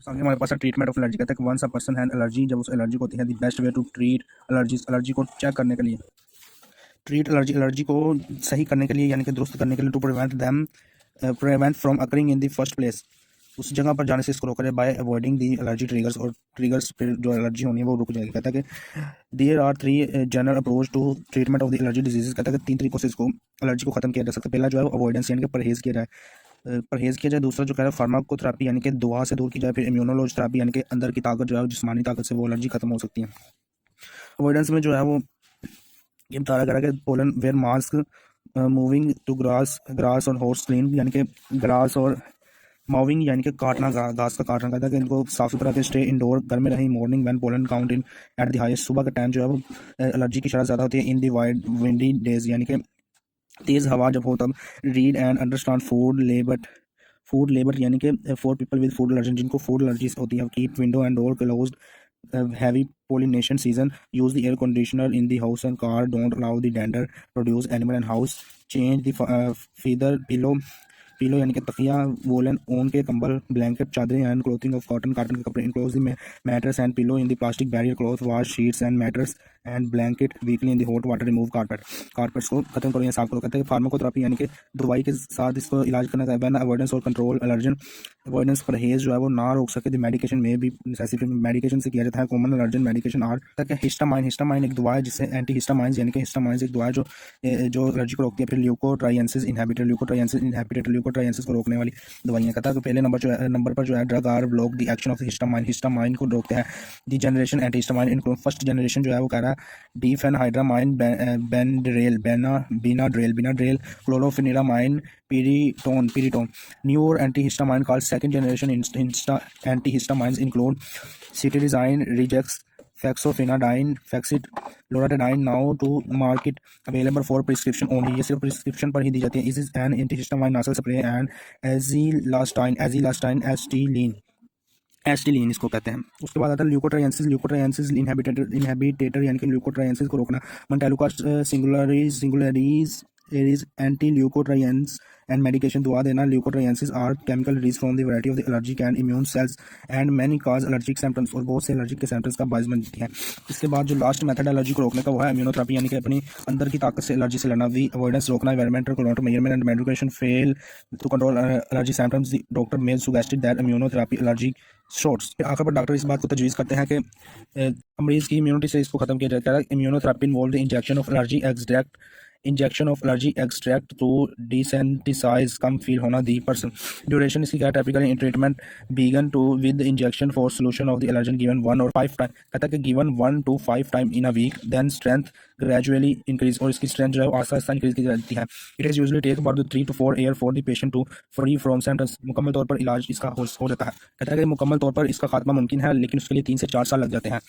आगे हमारे पास है ट्रीटमेंट ऑफ एलर्जी। कहते हैं कि once a person has allergy, जब उस एलर्जी को होती है, the best way to treat allergies, allergy को चेक करने के लिए, ट्रीट एलर्जी, एलर्जी को सही करने के लिए यानी कि दुरुस्त करने के लिए, to prevent from occurring in the first place, उस जगह पर जाने से इसको रोका जाए, by avoiding the allergy triggers, और ट्रिगर्स फिर जो एलर्जी होनी है वो रुक जाएगी। कहता है कि there are three general approach to treatment of the allergy diseases. कहता है कि 3 तरीकों से इसको एलर्जी को खत्म किया जा सकता है। पहला जो है अवॉइडेंस यानी कि परहेज किया जाए, परहेज किया जाए। दूसरा जो कह रहा है फार्माकोथेरेपी यानी कि दवा से दूर की जाए। फिर इम्यूनोलॉजी थेरेपी यानी कि अंदर की ताकत जो है जिस्मानी ताकत से वो एलर्जी खत्म हो सकती है। अवॉइडेंस में जो है वो ये बता रहा है कि pollen wear mask, moving to grass grass और हॉर्स क्लीन यानी कि ग्रास और मूविंग यानी कि काटना, घास का काटना। कहता है कि इनको साफ सुथरा रखें। स्टे इंडोर, घर में रहें। Morning when pollen count in at the highest, सुबह का टाइम जो है वो एलर्जी की शरह ज़्यादा होती है। इन दी वाइड विंडी डेज यानी कि तेज़ हवा जब हो तब। Read and understand food labour यानी कि for people with food allergy, जिनको फूड एलर्जीज होती है। Keep window and door closed, heavy pollination season, use the air conditioner in the house and car, don't allow the dander produce animal and house, change the feather pillow यानी कि तकिया, woollen ऊन के कंबल, blanket चादरें, and clothing of cotton के कपड़े, enclose the mattress and pillow in the plastic barrier cloth, wash sheets and mattress and blanket weekly in the hot water, remove carpets को खत्म करो या साफ करो। कहते हैं फार्माकोथेरेपी यानी कि दवाई के साथ इसको इलाज करना चाहिए। वैन अवॉइडेंस और कंट्रोल एलर्जन, अवॉइडेंस परहेज जो है वो ना रोक सके, द मेडिकेशन में भी नेसेसिटी मेडिकेशन से किया जाता है। कॉमन एलर्जन मेडिकेशन आर तक हिस्टामाइन एक दवा है जिससे एंटी हिस्टामाइंस यानी कि हिस्टामाइंस एक दवा है जो एलर्जी को रोकती है। फिर ल्यूकोट्राइएंसिस ल्यूकोट्राइएंसिस को रोकने वाली दवाइयाँ। कहता है कि पहले नंबर पर जो है drug are block the action of histamine को रोकते हैं। The generation anti histamine include, first generation जो है वो कह रहा है diphenhydramine, Benadryl, chlorpheniramine, piriton. Newer antihistamine called second generation antihistamines include cetirizine, Regex, fexofenadine, loratadine, now to market, available for prescription only. ये सिर्फ प्रिस्क्रिप्शन पर ही दी जाती है। This is an antihistamine nasal spray and एस्टिलीन इसको कहते हैं। उसके बाद आता है ल्यूकोट्राइएंसिस इनहेबिटेटर यानी कि ल्यूकोट्राइएंसिस को रोकना। Montelukast Singulair is arise anti leukotrienes and medication, दुआ देना। Leukotrienes are chemical release from the variety of the allergic and immune cells and many cause allergic symptoms, और बहुत से एलर्जिक के सिम्टम्स का बायस बनती है। इसके बाद जो लास्ट मेथड एलर्जी को रोकने का वो है इम्यूनोथेरेपी यानी कि अपनी अंदर की ताकत से एलर्जी से लड़ना। वी अवॉइडेंस रोकना, environmental control measurement and medication fail to control allergy symptoms, doctor may suggested that immunotherapy allergy shots. फिर आखिर पर डॉक्टर इस बात को तजवीज़ करते हैं कि मरीज़ की इम्यूनिटी से इसको खत्म किया जाता है। Immunotherapy involve the injection of allergy extract to desensitize कम फील होना दी पर्सन। ड्यूरेशन इसकी क्या है? Typically in treatment begin to with injection for solution of the allergen given 1 और 5 टाइम। कहता है कि गिवन 1 to 5 time in a week, then strength gradually increase, और इसकी स्ट्रेंथ जो है आस्ता आस्ता इंक्रीज की जाती है। It is usually take about 3 to 4 year for the patient to free from symptoms. मुकम्मल तौर पर इलाज इसका हो जाता है। कहता है कि मुकम्मल तौर पर इसका खात्मा मुमकिन है लेकिन उसके लिए 3 से 4 साल लग जाते हैं।